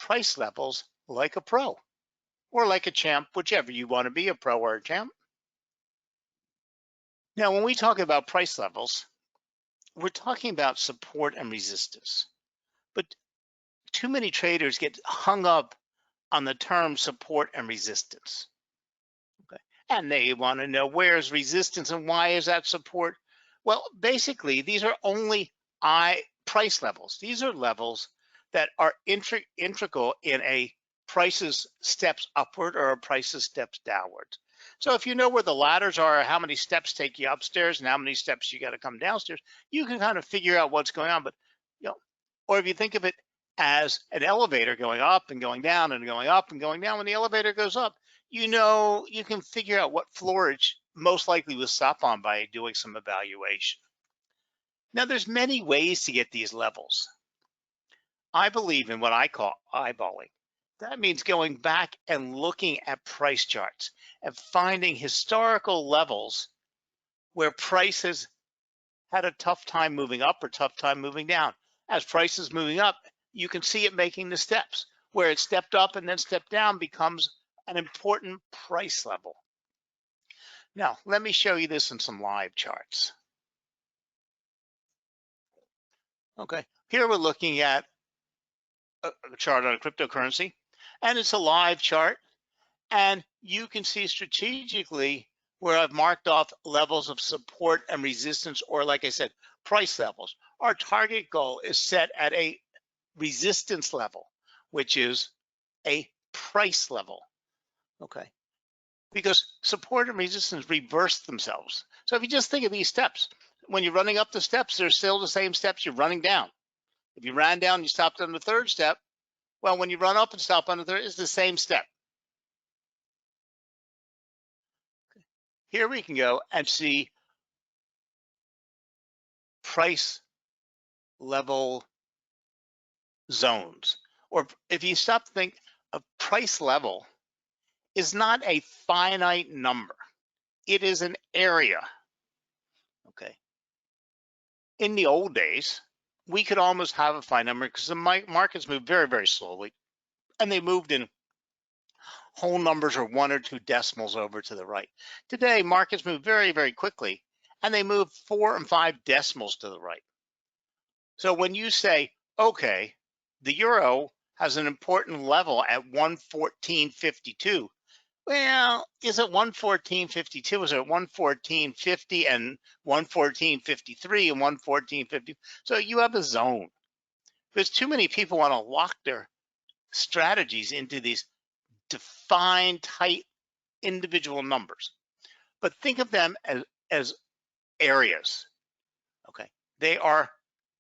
price levels like a pro or like a champ, whichever you want to be, a pro or a champ. Now, when we talk about price levels, we're talking about support and resistance. But too many traders get hung up on the term support and resistance. Okay. And they want to know where's resistance and why is that support? Well, basically, these are only price levels. These are levels that are integral in a price's steps upward or a price's steps downward. So if you know where the ladders are, how many steps take you upstairs and how many steps you got to come downstairs, you can kind of figure out what's going on. But or if you think of it as an elevator going up and going down and going up and going down, when the elevator goes up, you can figure out what floor it most likely will stop on by doing some evaluation. Now, there's many ways to get these levels. I believe in what I call eyeballing. That means going back and looking at price charts and finding historical levels where prices had a tough time moving up or tough time moving down. As prices moving up, you can see it making the steps. Where it stepped up and then stepped down becomes an important price level. Now, let me show you this in some live charts. Okay, here we're looking at a chart on a cryptocurrency, and it's a live chart, and you can see strategically where I've marked off levels of support and resistance, or like I said, price levels. Our target goal is set at a resistance level, which is a price level, okay? Because support and resistance reverse themselves. So if you just think of these steps, when you're running up the steps, they're still the same steps you're running down. If you ran down and you stopped on the third step, well, when you run up and stop on the third, it's the same step. Here we can go and see price level zones. Or if you stop to think, a price level is not a finite number. It is an area, okay? In the old days, we could almost have a finite number because the markets moved very, very slowly, and they moved in whole numbers or 1 or 2 decimals over to the right. Today, markets move very, very quickly, and they move 4 and 5 decimals to the right. So when you say, okay, the euro has an important level at 114.52, well, is it 114.52? Is it 114.50 and 114.53 and 114.50? So you have a zone. Because too many people want to lock their strategies into these defined, tight, individual numbers. But think of them as areas, okay? They are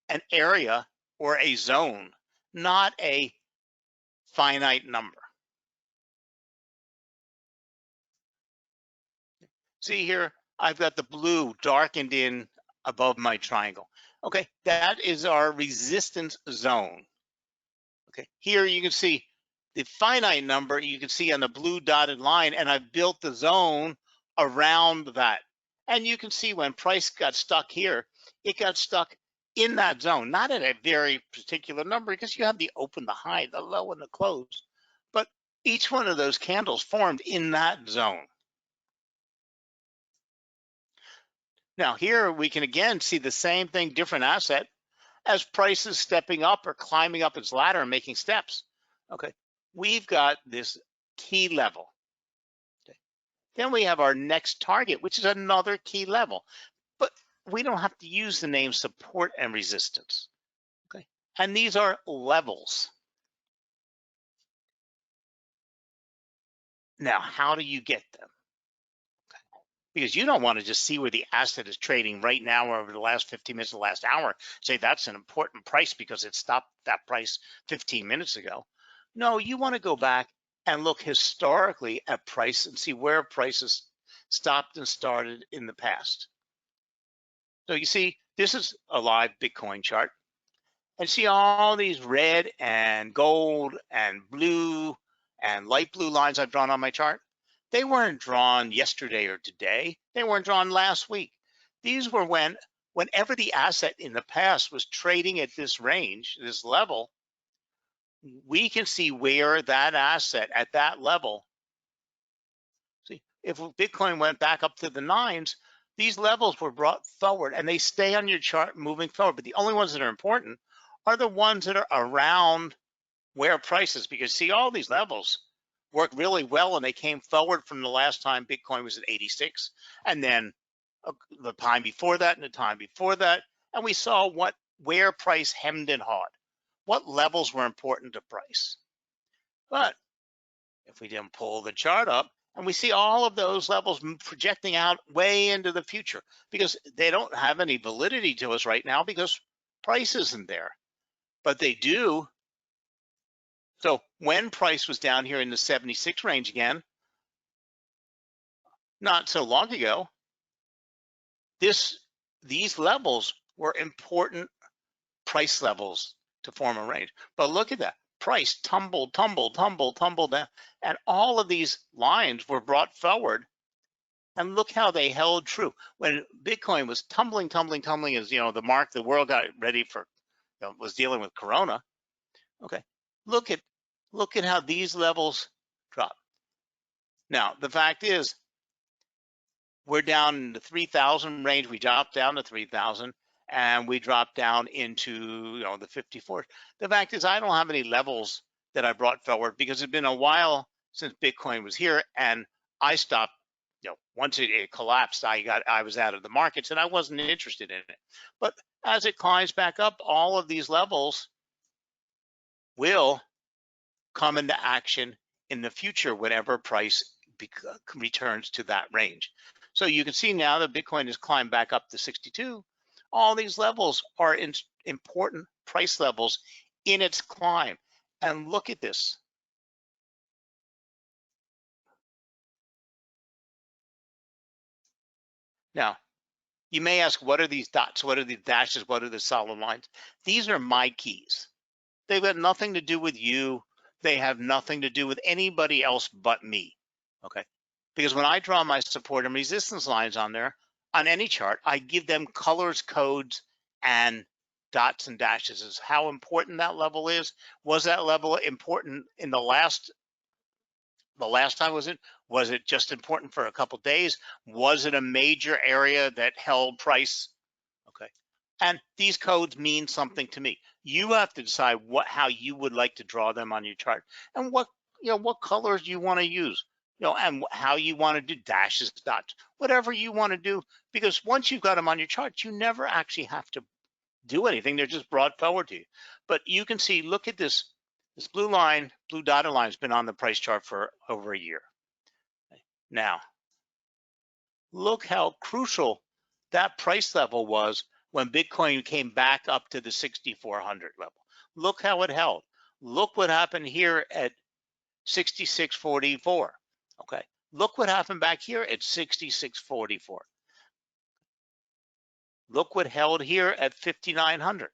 an area or a zone, not a finite number. See here, I've got the blue darkened in above my triangle. Okay, that is our resistance zone. Okay, here you can see the finite number, you can see on the blue dotted line, and I've built the zone around that. And you can see when price got stuck here, it got stuck in that zone, not at a very particular number because you have the open, the high, the low, and the close. But each one of those candles formed in that zone. Now here we can again see the same thing, different asset, as prices stepping up or climbing up its ladder and making steps. Okay, we've got this key level. Okay. Then we have our next target, which is another key level, but we don't have to use the name support and resistance. Okay, and these are levels. Now, how do you get them? Because you don't want to just see where the asset is trading right now or over the last 15 minutes, the last hour, say that's an important price because it stopped that price 15 minutes ago. No, you want to go back and look historically at price and see where prices stopped and started in the past. So you see, this is a live Bitcoin chart. And see all these red and gold and blue and light blue lines I've drawn on my chart? They weren't drawn yesterday or today. They weren't drawn last week. These were whenever the asset in the past was trading at this range, this level, we can see where that asset at that level. See, if Bitcoin went back up to the nines, these levels were brought forward and they stay on your chart moving forward. But the only ones that are important are the ones that are around where prices, because see, all these levels work really well and they came forward from the last time Bitcoin was at 86, and then the time before that and the time before that, and we saw where price hemmed and hawed, what levels were important to price. But if we then pull the chart up and we see all of those levels projecting out way into the future, because they don't have any validity to us right now because price isn't there, but they do. So when price was down here in the 76 range again, not so long ago, these levels were important price levels to form a range. But look at that. Price tumbled down. And all of these lines were brought forward. And look how they held true. When Bitcoin was tumbling as, the world got ready for, was dealing with Corona. Okay. Look at how these levels drop. Now, the fact is, we're down in the 3,000 range. We dropped down to 3,000 and we dropped down into the 54. The fact is, I don't have any levels that I brought forward because it's been a while since Bitcoin was here, and I stopped. Once it collapsed, I was out of the markets and I wasn't interested in it. But as it climbs back up, all of these levels will come into action in the future whenever price returns to that range. So you can see now that Bitcoin has climbed back up to 62. All these levels are important price levels in its climb. And look at this. Now, you may ask, what are these dots? What are the dashes? What are the solid lines? These are my keys. They've got nothing to do with you. They have nothing to do with anybody else but me. Okay. Because when I draw my support and resistance lines on there, on any chart, I give them colors, codes, and dots and dashes. Is how important that level is. Was that level important in the last time was it just important for a couple days? Was it a major area that held price? Okay. And these codes mean something to me. You have to decide how you would like to draw them on your chart, and what colors you want to use, and how you want to do dashes, dots, whatever you want to do. Because once you've got them on your chart, you never actually have to do anything. They're just brought forward to you. But you can see, look at this. This blue dotted line has been on the price chart for over a year. Now, look how crucial that price level was when Bitcoin came back up to the 6,400 level. Look how it held. Look what happened here at 66.44. Okay. Look what happened back here at 66.44. Look what held here at 5,900.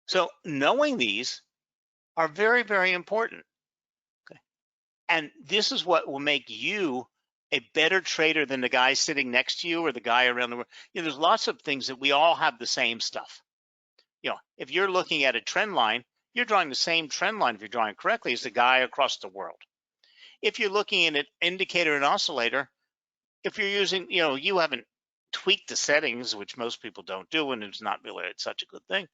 So knowing these are very, very important. Okay. And this is what will make you a better trader than the guy sitting next to you or the guy around the world. There's lots of things that we all have the same stuff. If you're looking at a trend line, you're drawing the same trend line, if you're drawing correctly, as the guy across the world. If you're looking at an indicator and oscillator, if you're using, you haven't tweaked the settings, which most people don't do, and it's not really such a good thing.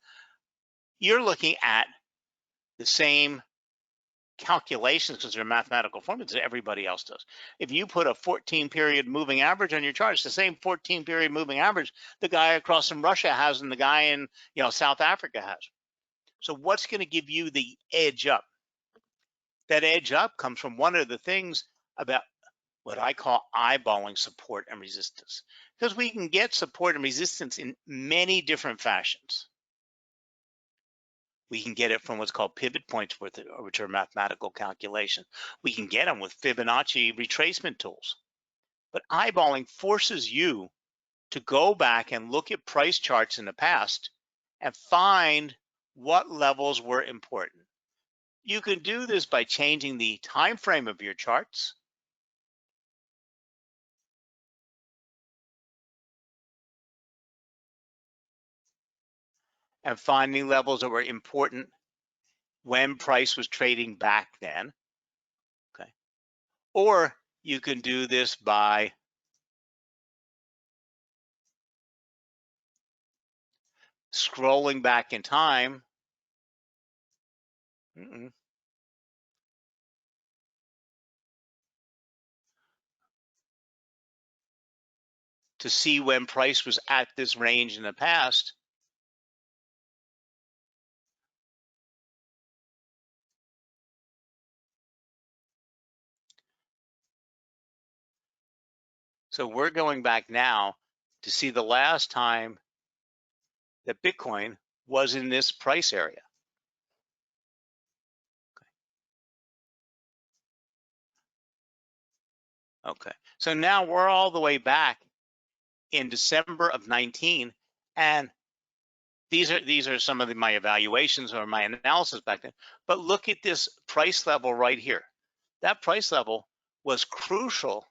You're looking at the same calculations, because they're mathematical formulas, that everybody else does. If you put a 14-period moving average on your chart, it's the same 14-period moving average the guy across from Russia has and the guy in South Africa has. So what's going to give you the edge up? That edge up comes from one of the things about what I call eyeballing support and resistance, because we can get support and resistance in many different fashions. We can get it from what's called pivot points, which are mathematical calculations. We can get them with Fibonacci retracement tools. But eyeballing forces you to go back and look at price charts in the past and find what levels were important. You can do this by changing the time frame of your charts. And finding levels that were important when price was trading back then. Okay. Or you can do this by scrolling back in time. To see when price was at this range in the past. So we're going back now to see the last time that Bitcoin was in this price area. Okay. So now we're all the way back in December of 19, and these are some of my evaluations or my analysis back then. But look at this price level right here. That price level was crucial.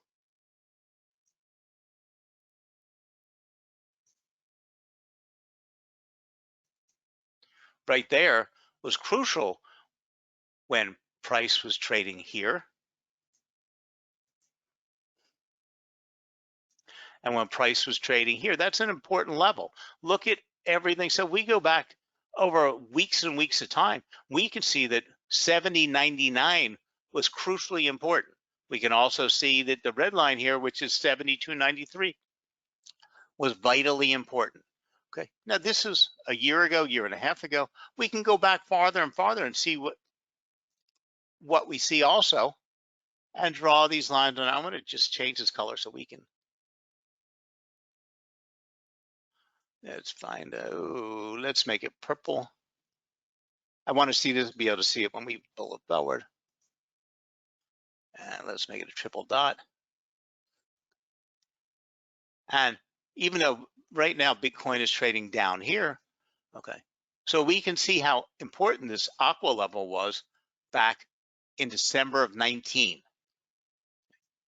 Right there was crucial when price was trading here and when price was trading here. That's an important level. Look at everything. So we go back over weeks and weeks of time. We can see that 70.99 was crucially important. We can also see that the red line here, which is 72.93, was vitally important. Okay. Now this is a year ago, year and a half ago. We can go back farther and farther and see what we see also and draw these lines. And I'm going to just change this color so we can. Let's find out. Let's make it purple. I want to see this, be able to see it when we pull it forward. And let's make it a triple dot. And even though right now Bitcoin is trading down here, okay, so we can see how important this aqua level was back in December of 19.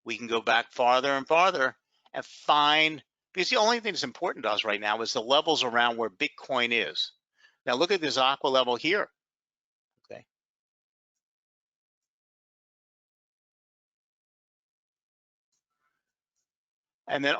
We can go back farther and farther and find, because the only thing that's important to us right now is the levels around where Bitcoin is. Now look at this aqua level here. Okay. And then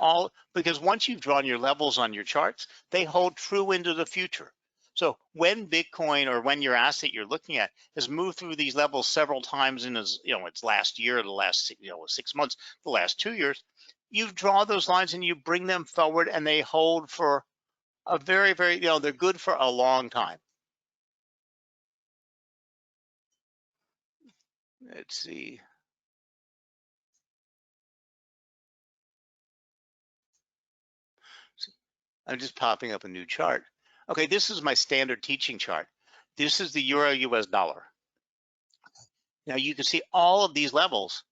because once you've drawn your levels on your charts, they hold true into the future. So when Bitcoin or when your asset you're looking at has moved through these levels several times in its last year, the last 6 months, the last 2 years, you draw those lines and you bring them forward and they hold for a very, very, they're good for a long time. Let's see. I'm just popping up a new chart. Okay, this is my standard teaching chart. This is the Euro US dollar. Now you can see all of these levels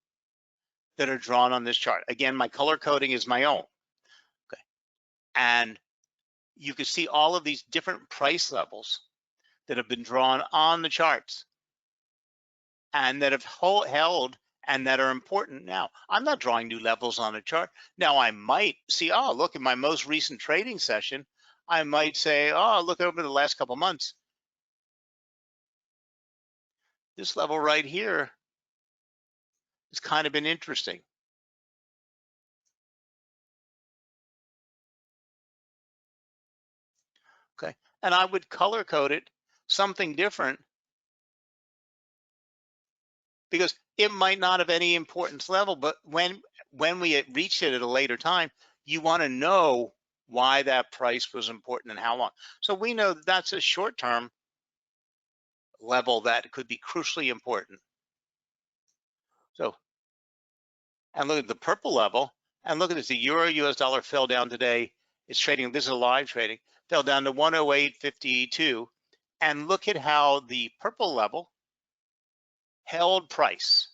that are drawn on this chart. Again, my color coding is my own. Okay. And you can see all of these different price levels that have been drawn on the charts and that have held and that are important. Now, I'm not drawing new levels on a chart. Now, I might see, oh, look at my most recent trading session. I might say, oh, look over the last couple months. This level right here has kind of been interesting. Okay. And I would color code it something different because it might not have any importance level, but when we reach it at a later time, you want to know why that price was important and how long. So we know that that's a short-term level that could be crucially important. So, and look at the purple level, and look at this, the Euro US dollar fell down today. It's trading, this is a live trading, fell down to 108.52. And look at how the purple level held price.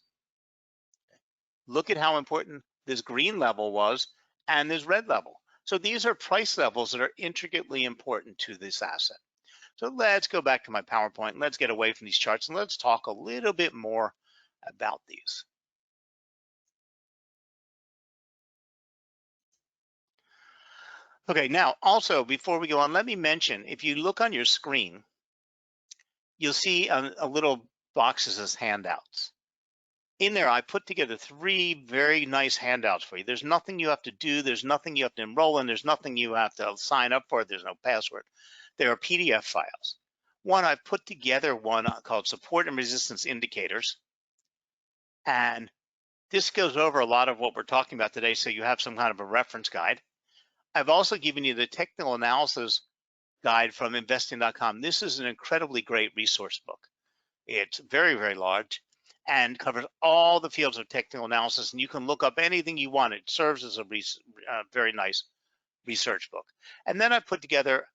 Look at how important this green level was and this red level. So these are price levels that are intricately important to this asset. So let's go back to my PowerPoint. Let's get away from these charts and let's talk a little bit more about these. Okay, now also before we go on, let me mention, if you look on your screen, you'll see a little boxes as handouts. In there, I put together 3 very nice handouts for you. There's nothing you have to do. There's nothing you have to enroll in. There's nothing you have to sign up for. There's no password. There are PDF files. One, I've put together one called Support and Resistance Indicators. And this goes over a lot of what we're talking about today, so you have some kind of a reference guide. I've also given you the technical analysis guide from investing.com. This is an incredibly great resource book. It's very, very large and covers all the fields of technical analysis, and you can look up anything you want. It serves as a very nice research book. And then I put together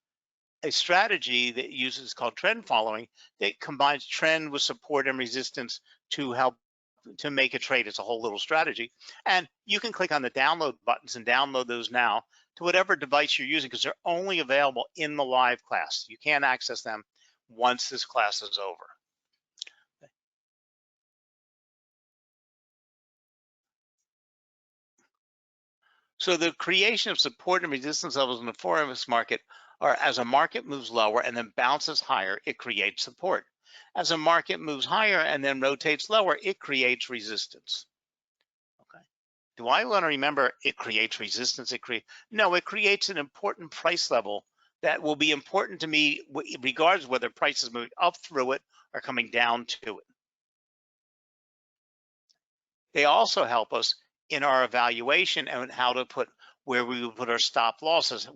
a strategy that uses called trend following that combines trend with support and resistance to help to make a trade. It's a whole little strategy. And you can click on the download buttons and download those now to whatever device you're using, because they're only available in the live class. You can't access them once this class is over. So the creation of support and resistance levels in the Forex market are, as a market moves lower and then bounces higher, it creates support. As a market moves higher and then rotates lower, it creates resistance. Okay. Do I want to remember it creates resistance? No, it creates an important price level that will be important to me regardless of whether price is moving up through it or coming down to it. They also help us in our evaluation and how to put where we would put our stop losses,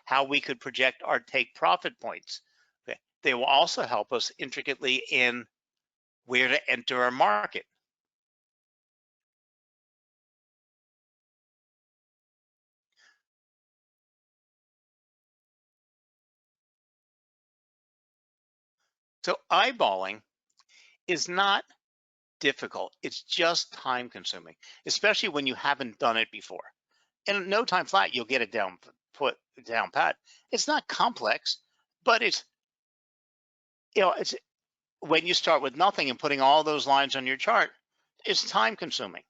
how we could project our take profit points. They will also help us intricately in where to enter our market. So eyeballing is not difficult. It's just time consuming, especially when you haven't done it before. In no time flat, you'll get it down pat. It's not complex, but it's when you start with nothing and putting all those lines on your chart, it's time consuming.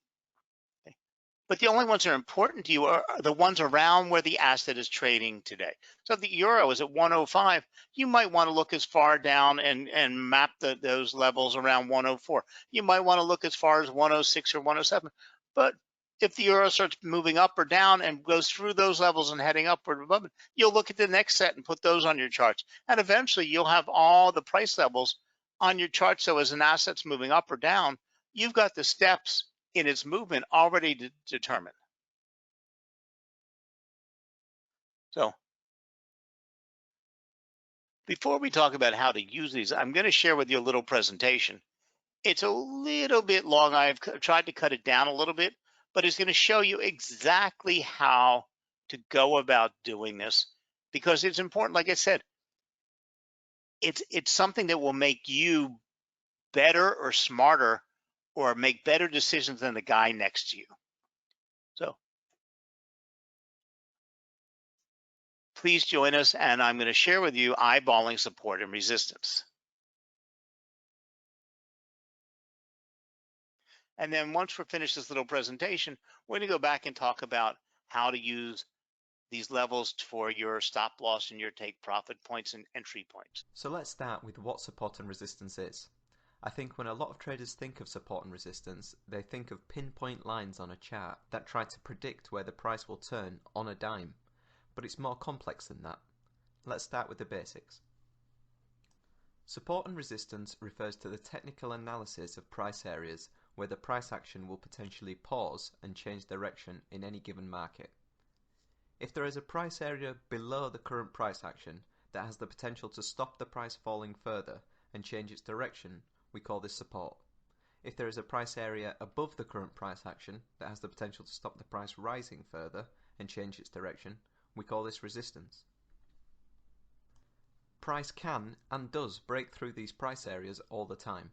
But the only ones that are important to you are the ones around where the asset is trading today. So if the euro is at 105, you might want to look as far down and map those levels around 104. You might want to look as far as 106 or 107. But if the euro starts moving up or down and goes through those levels and heading upward above it, you'll look at the next set and put those on your charts. And eventually you'll have all the price levels on your chart. So as an asset's moving up or down, you've got the steps in its movement already determined. So before we talk about how to use these, I'm going to share with you a little presentation. It's a little bit long. I've tried to cut it down a little bit, but it's going to show you exactly how to go about doing this, because it's important. Like I said, it's something that will make you better or smarter or make better decisions than the guy next to you. So please join us, and I'm going to share with you eyeballing support and resistance. And then once we're finished this little presentation, we're going to go back and talk about how to use these levels for your stop loss and your take profit points and entry points. So let's start with what support and resistance is. I think when a lot of traders think of support and resistance, they think of pinpoint lines on a chart that try to predict where the price will turn on a dime. But it's more complex than that. Let's start with the basics. Support and resistance refers to the technical analysis of price areas where the price action will potentially pause and change direction in any given market. If there is a price area below the current price action that has the potential to stop the price falling further and change its direction, we call this support. If there is a price area above the current price action that has the potential to stop the price rising further and change its direction, we call this resistance. Price can and does break through these price areas all the time.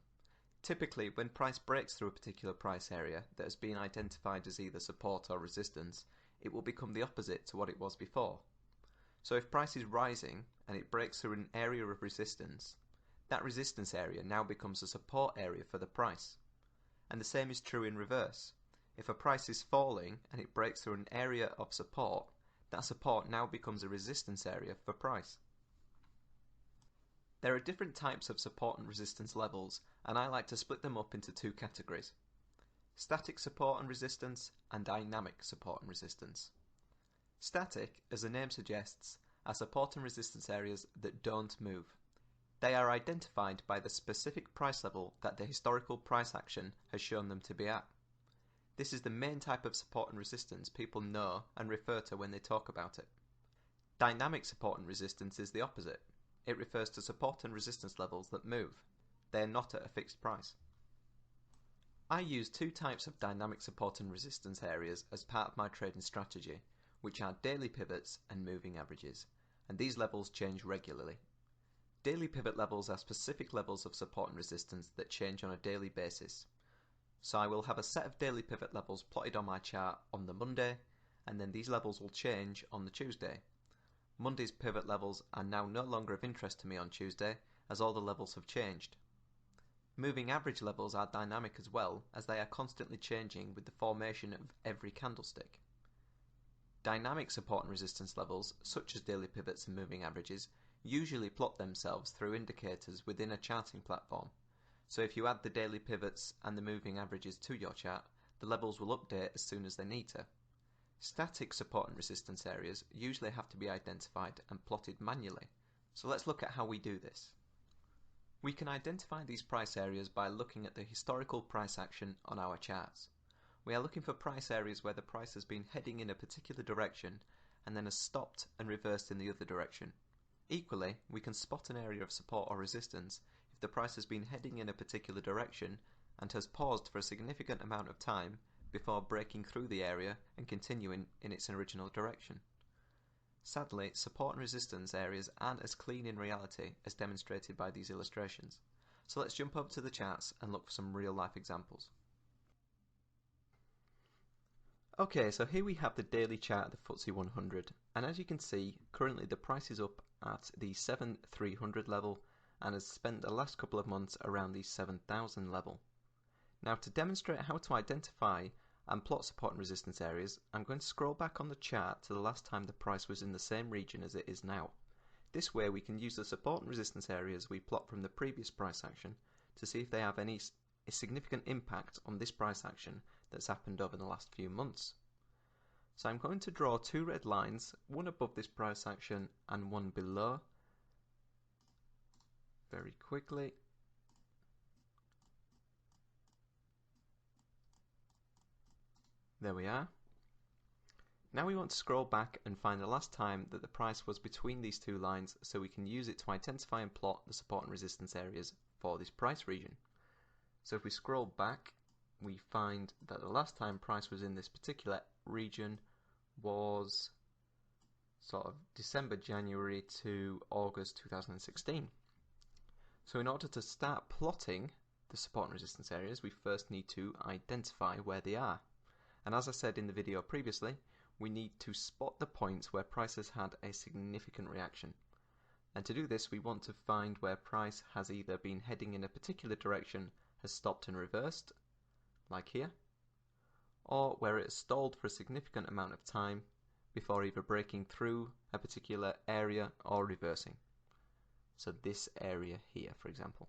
Typically, when price breaks through a particular price area that has been identified as either support or resistance, it will become the opposite to what it was before. So if price is rising and it breaks through an area of resistance, that resistance area now becomes a support area for the price. And the same is true in reverse. If a price is falling and it breaks through an area of support, that support now becomes a resistance area for price. There are different types of support and resistance levels, and I like to split them up into two categories: static support and resistance and dynamic support and resistance. Static, as the name suggests, are support and resistance areas that don't move. They are identified by the specific price level that the historical price action has shown them to be at. This is the main type of support and resistance people know and refer to when they talk about it. Dynamic support and resistance is the opposite. It refers to support and resistance levels that move. They are not at a fixed price. I use two types of dynamic support and resistance areas as part of my trading strategy, which are daily pivots and moving averages, and these levels change regularly. Daily pivot levels are specific levels of support and resistance that change on a daily basis. So I will have a set of daily pivot levels plotted on my chart on the Monday, and then these levels will change on the Tuesday. Monday's pivot levels are now no longer of interest to me on Tuesday, as all the levels have changed. Moving average levels are dynamic as well, as they are constantly changing with the formation of every candlestick. Dynamic support and resistance levels, such as daily pivots and moving averages, usually plot themselves through indicators within a charting platform. So if you add the daily pivots and the moving averages to your chart, the levels will update as soon as they need to. Static support and resistance areas usually have to be identified and plotted manually. So let's look at how we do this. We can identify these price areas by looking at the historical price action on our charts. We are looking for price areas where the price has been heading in a particular direction and then has stopped and reversed in the other direction. Equally, we can spot an area of support or resistance if the price has been heading in a particular direction and has paused for a significant amount of time before breaking through the area and continuing in its original direction. Sadly, support and resistance areas aren't as clean in reality as demonstrated by these illustrations. So let's jump over to the charts and look for some real life examples. Okay, so here we have the daily chart of the FTSE 100, and as you can see, currently the price is up at the 7,300 level and has spent the last couple of months around the 7,000 level. Now, to demonstrate how to identify and plot support and resistance areas, I'm going to scroll back on the chart to the last time the price was in the same region as it is now. This way we can use the support and resistance areas we plot from the previous price action to see if they have any significant impact on this price action that's happened over the last few months. So I'm going to draw two red lines, one above this price action and one below, very quickly. There we are. Now we want to scroll back and find the last time that the price was between these two lines so we can use it to identify and plot the support and resistance areas for this price region. So if we scroll back, we find that the last time price was in this particular region was sort of December, January to August 2016. So in order to start plotting the support and resistance areas, we first need to identify where they are. And as I said in the video previously, we need to spot the points where price has had a significant reaction. And to do this, we want to find where price has either been heading in a particular direction, has stopped and reversed, like here, or where it has stalled for a significant amount of time before either breaking through a particular area or reversing. So this area here, for example.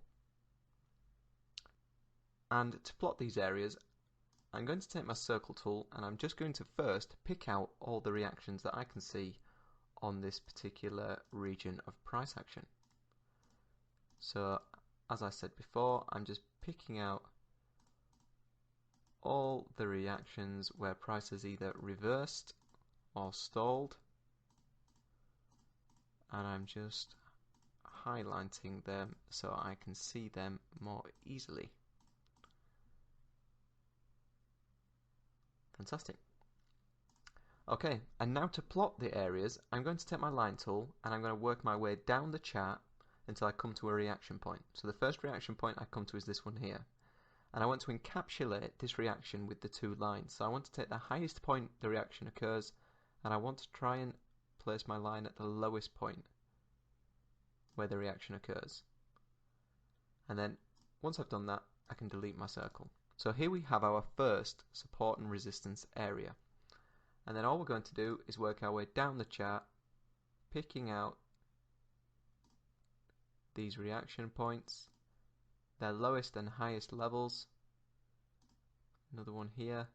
And to plot these areas, I'm going to take my circle tool and I'm just going to first pick out all the reactions that I can see on this particular region of price action. So as I said before, I'm just picking out all the reactions where price has either reversed or stalled, and I'm just highlighting them so I can see them more easily. Fantastic. Okay, and now to plot the areas, I'm going to take my line tool and I'm going to work my way down the chart until I come to a reaction point. So the first reaction point I come to is this one here. And I want to encapsulate this reaction with the two lines. So I want to take the highest point the reaction occurs, and I want to try and place my line at the lowest point where the reaction occurs. And then once I've done that, I can delete my circle. So here we have our first support and resistance area. And then all we're going to do is work our way down the chart, picking out these reaction points, their lowest and highest levels. Another one here.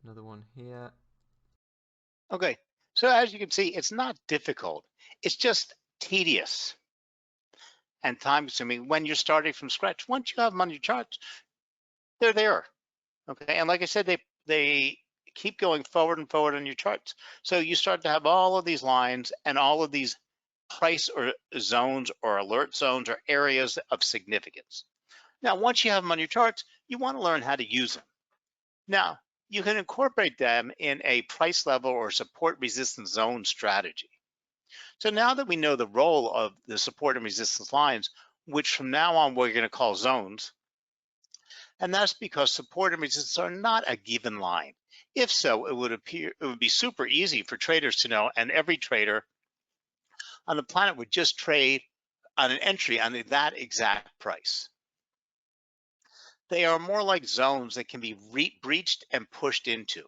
Another one here. Okay, so as you can see, it's not difficult. It's just tedious and time consuming when you're starting from scratch. Once you have them on your charts, they're there. Okay, and like I said, they keep going forward and forward on your charts. So you start to have all of these lines and all of these price or zones or alert zones or areas of significance. Now, once you have them on your charts, you want to learn how to use them. Now, you can incorporate them in a price level or support resistance zone strategy. So now that we know the role of the support and resistance lines, which from now on we're going to call zones, and that's because support and resistance are not a given line. If so, it would be super easy for traders to know, and every trader on the planet would just trade on an entry on that exact price. They are more like zones that can be breached and pushed into.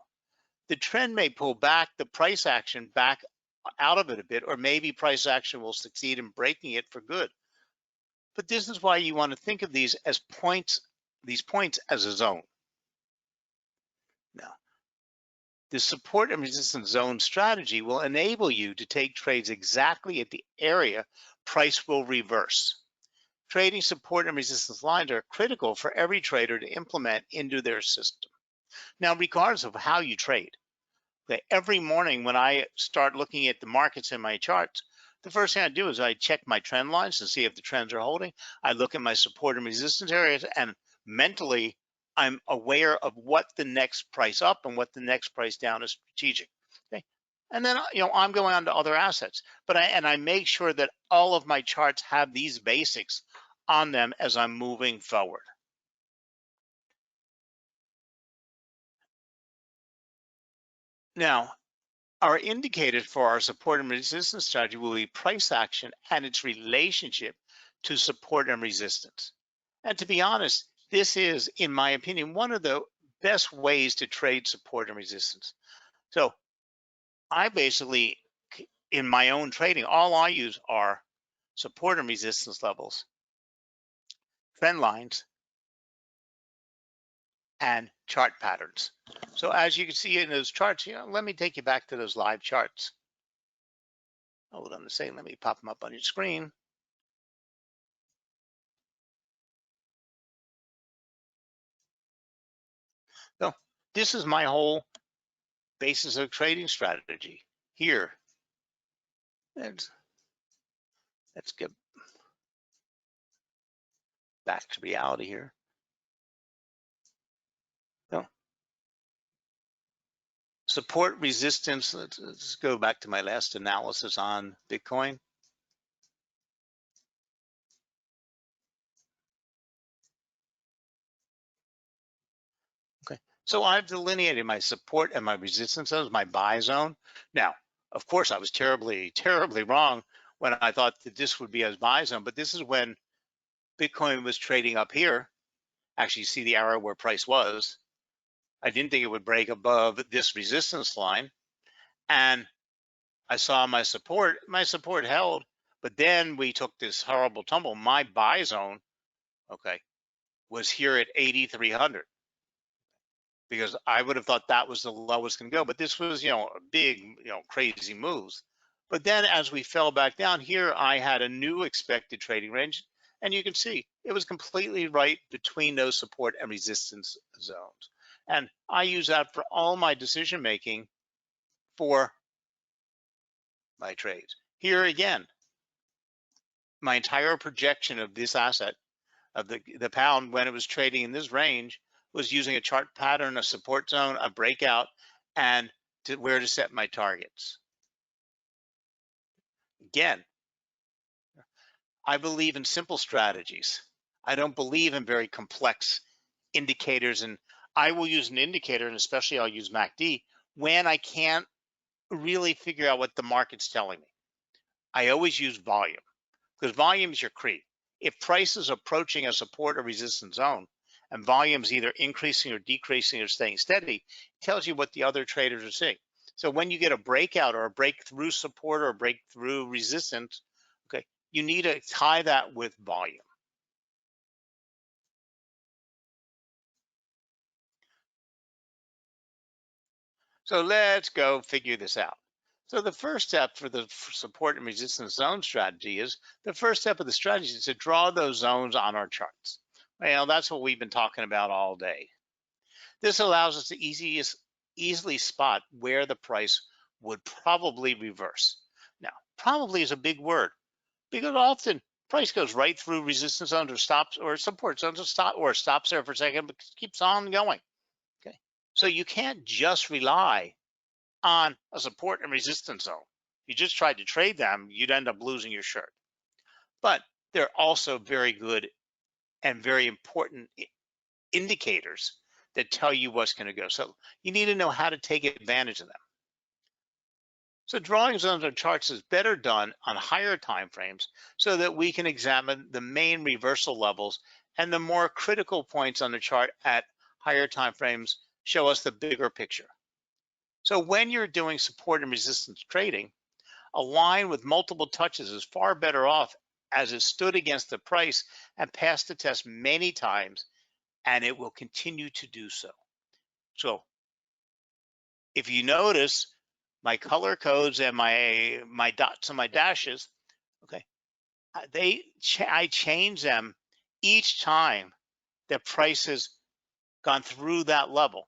The trend may pull back the price action back out of it a bit, or maybe price action will succeed in breaking it for good. But this is why you want to think of these as points, these points as a zone. Now, the support and resistance zone strategy will enable you to take trades exactly at the area price will reverse. Trading support and resistance lines are critical for every trader to implement into their system. Now, regardless of how you trade, okay, every morning when I start looking at the markets in my charts, the first thing I do is I check my trend lines to see if the trends are holding. I look at my support and resistance areas, and mentally, I'm aware of what the next price up and what the next price down is strategic. Okay, and then I'm going on to other assets, but I make sure that all of my charts have these basics on them as I'm moving forward. Now, our indicators for our support and resistance strategy will be price action and its relationship to support and resistance. And to be honest, this is, in my opinion, one of the best ways to trade support and resistance. So I basically, in my own trading, all I use are support and resistance levels, trend lines, and chart patterns. So as you can see in those charts, let me take you back to those live charts. Hold on a second, let me pop them up on your screen. So this is my whole basis of trading strategy here. And let's get back to reality here. So support resistance, let's go back to my last analysis on Bitcoin. Okay, so I've delineated my support and my resistance zones, my buy zone. Now, of course, I was terribly, terribly wrong when I thought that this would be a buy zone, but this is when Bitcoin was trading up here. Actually, you see the arrow where price was. I didn't think it would break above this resistance line. And I saw my support held, but then we took this horrible tumble. My buy zone, okay, was here at 8,300 because I would have thought that was the lowest can go. But this was, a big, crazy moves. But then as we fell back down here, I had a new expected trading range. And you can see it was completely right between those support and resistance zones. And I use that for all my decision making for my trades. Here again, my entire projection of this asset, of the pound when it was trading in this range, was using a chart pattern, a support zone, a breakout, and where to set my targets. Again, I believe in simple strategies. I don't believe in very complex indicators, and I will use an indicator, and especially I'll use MACD when I can't really figure out what the market's telling me. I always use volume because volume is your creep. If price is approaching a support or resistance zone and volume is either increasing or decreasing or staying steady, it tells you what the other traders are seeing. So when you get a breakout or a breakthrough support or a breakthrough resistance, okay, you need to tie that with volume. So let's go figure this out. So the first step for the support and resistance zone strategy is the first step of the strategy is to draw those zones on our charts. Well, that's what we've been talking about all day. This allows us to easily spot where the price would probably reverse. Now, probably is a big word because often price goes right through resistance zones or stops or support zones or stops there for a second, but keeps on going. Okay, so you can't just rely on a support and resistance zone. If you just tried to trade them, you'd end up losing your shirt. But they're also very good and very important indicators that tell you what's going to go. So you need to know how to take advantage of them. So drawing zones on charts is better done on higher time frames so that we can examine the main reversal levels, and the more critical points on the chart at higher time frames show us the bigger picture. So when you're doing support and resistance trading, a line with multiple touches is far better off as it stood against the price and passed the test many times, and it will continue to do so. So if you notice my color codes and my dots and my dashes, okay, I change them each time the price has gone through that level.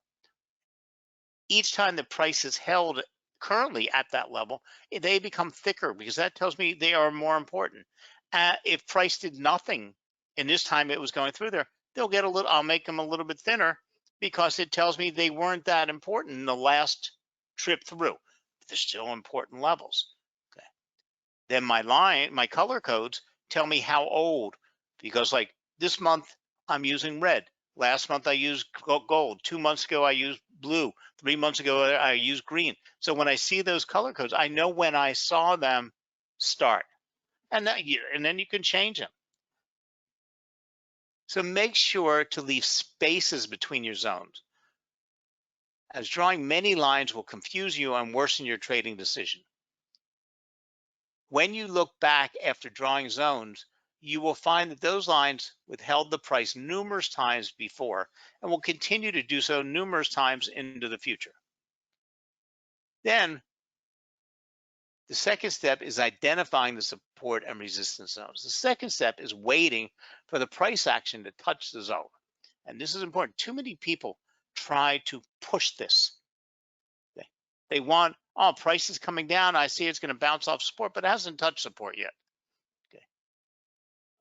Each time the price is held currently at that level, they become thicker because that tells me they are more important. If price did nothing and this time it was going through there, they'll get a little, I'll make them a little bit thinner because it tells me they weren't that important in the last trip through. But they're still important levels. Okay. Then my color codes tell me how old, because like this month I'm using red. Last month I used gold. 2 months ago I used blue. 3 months ago I used green. So when I see those color codes, I know when I saw them start, and then you can change them. So make sure to leave spaces between your zones, as drawing many lines will confuse you and worsen your trading decision. When you look back after drawing zones, you will find that those lines withheld the price numerous times before and will continue to do so numerous times into the future. Then the second step is identifying the support and resistance zones. The second step is waiting for the price action to touch the zone. And this is important. Too many people try to push this. They want, oh, price is coming down. I see it's going to bounce off support, but it hasn't touched support yet. Okay.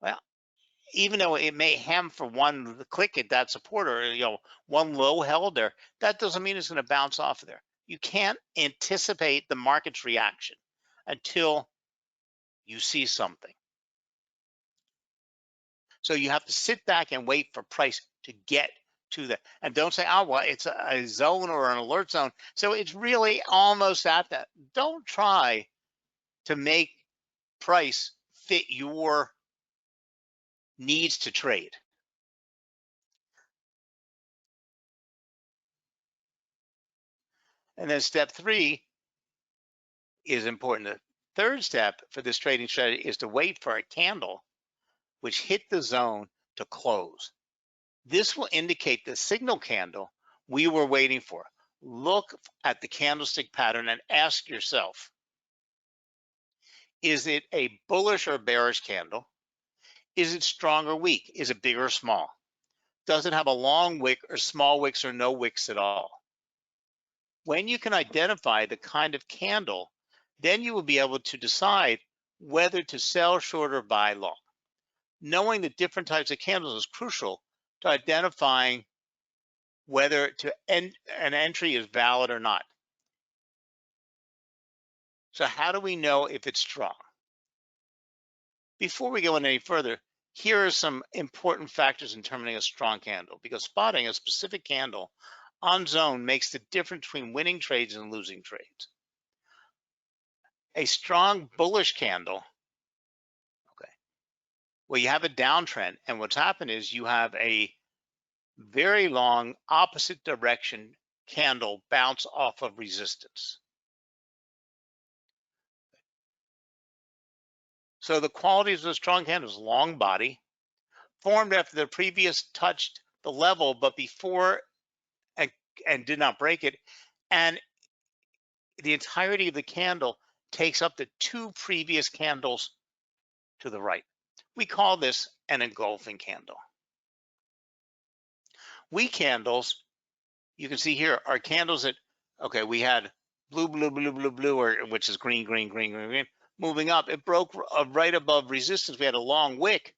Well, even though it may hem for one click at that support, or one low held there, that doesn't mean it's going to bounce off of there. You can't anticipate the market's reaction until you see something. So you have to sit back and wait for price to get to that. And don't say, oh, well, it's a zone or an alert zone, so it's really almost at that. Don't try to make price fit your needs to trade. And then step 3 is important. The third step for this trading strategy is to wait for a candle which hit the zone to close. This will indicate the signal candle we were waiting for. Look at the candlestick pattern and ask yourself, is it a bullish or bearish candle? Is it strong or weak? Is it big or small? Does it have a long wick or small wicks or no wicks at all? When you can identify the kind of candle, then you will be able to decide whether to sell short or buy long. Knowing the different types of candles is crucial to identifying whether an entry is valid or not. So how do we know if it's strong? Before we go any further, here are some important factors in determining a strong candle, because spotting a specific candle on zone makes the difference between winning trades and losing trades. A strong bullish candle, okay, well, you have a downtrend, and what's happened is you have a very long opposite direction candle bounce off of resistance. So the qualities of the strong candle is long body, formed after the previous touched the level, but before and did not break it, and the entirety of the candle takes up the two previous candles to the right. We call this an engulfing candle. Weak candles, you can see here, are candles that, okay, we had blue, blue, blue, blue, blue, or which is green, green, green, green, green, moving up. It broke right above resistance. We had a long wick,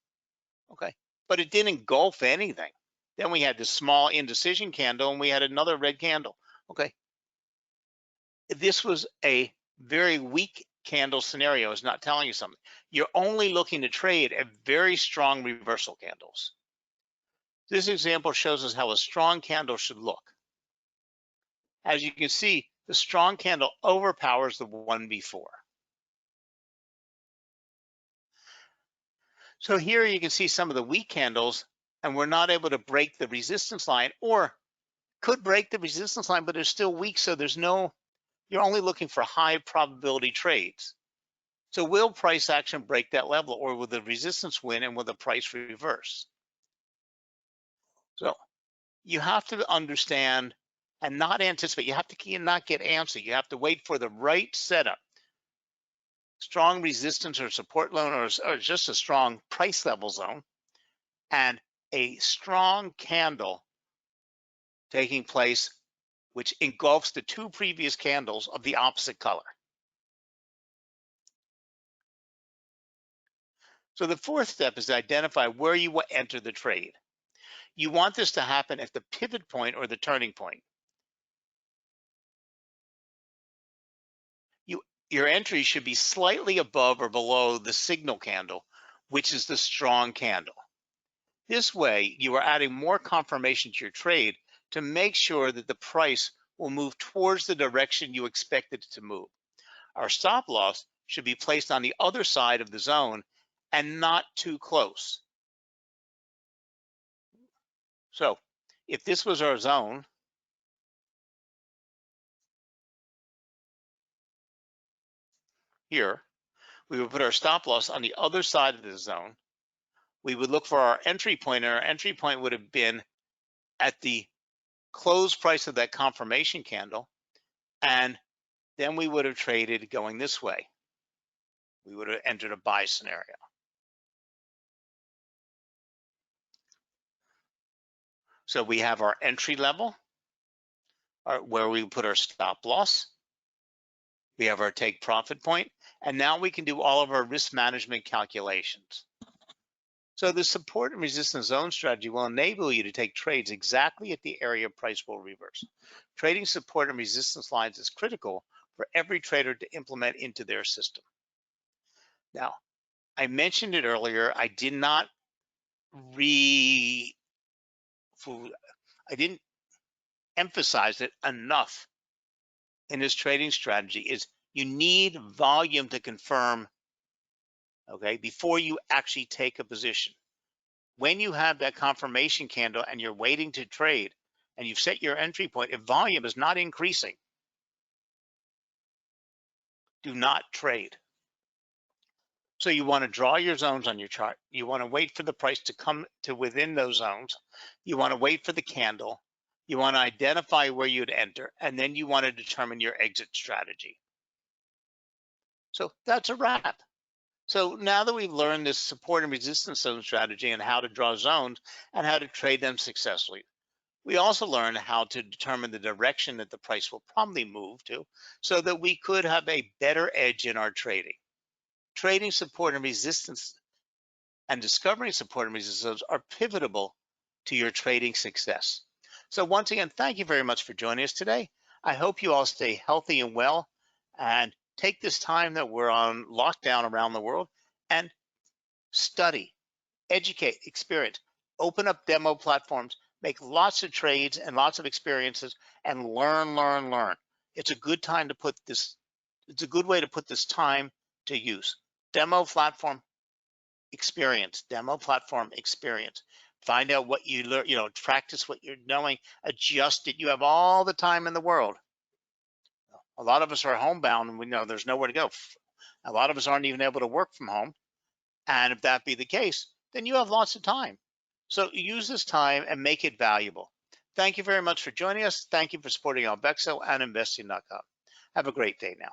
okay, but it didn't engulf anything. Then we had this small indecision candle, and we had another red candle, okay. This was a very weak candle scenario. Is not telling you something. You're only looking to trade at very strong reversal candles. This example shows us how a strong candle should look. As you can see, the strong candle overpowers the one before. So here you can see some of the weak candles, and we're not able to break the resistance line, or could break the resistance line, but it's still weak. So you're only looking for high probability trades. So will price action break that level, or will the resistance win and will the price reverse? So you have to understand and not anticipate. You have to not get antsy. You have to wait for the right setup. Strong resistance or support zone, or just a strong price level zone, and a strong candle taking place, which engulfs the two previous candles of the opposite color. So the fourth step is to identify where you will enter the trade. You want this to happen at the pivot point or the turning point. Your entry should be slightly above or below the signal candle, which is the strong candle. This way, you are adding more confirmation to your trade to make sure that the price will move towards the direction you expect it to move. Our stop loss should be placed on the other side of the zone and not too close. So if this was our zone, here, we would put our stop loss on the other side of the zone. We would look for our entry point, and our entry point would have been at the close price of that confirmation candle, and then we would have traded going this way. We would have entered a buy scenario. So we have our entry level, where we put our stop loss. We have our take profit point, and now we can do all of our risk management calculations. So the support and resistance zone strategy will enable you to take trades exactly at the area price will reverse. Trading support and resistance lines is critical for every trader to implement into their system. Now, I mentioned it earlier. I didn't emphasize it enough in this trading strategy. Is you need volume to confirm, okay, before you actually take a position. When you have that confirmation candle and you're waiting to trade and you've set your entry point, if volume is not increasing, do not trade. So you want to draw your zones on your chart. You want to wait for the price to come to within those zones. You want to wait for the candle. You want to identify where you'd enter, and then you want to determine your exit strategy. So that's a wrap. So now that we've learned this support and resistance zone strategy and how to draw zones and how to trade them successfully, we also learned how to determine the direction that the price will probably move to so that we could have a better edge in our trading. Trading support and resistance and discovering support and resistance are pivotal to your trading success. So once again, thank you very much for joining us today. I hope you all stay healthy and well, and take this time that we're on lockdown around the world and study, educate, experience, open up demo platforms, make lots of trades and lots of experiences, and learn. It's a good time to put this, it's a good way to put this time to use. Demo platform experience, demo platform experience. Find out what you learn, practice what you're knowing, adjust it. You have all the time in the world. A lot of us are homebound and we know there's nowhere to go. A lot of us aren't even able to work from home. And if that be the case, then you have lots of time. So use this time and make it valuable. Thank you very much for joining us. Thank you for supporting Albexo and investing.com. Have a great day now.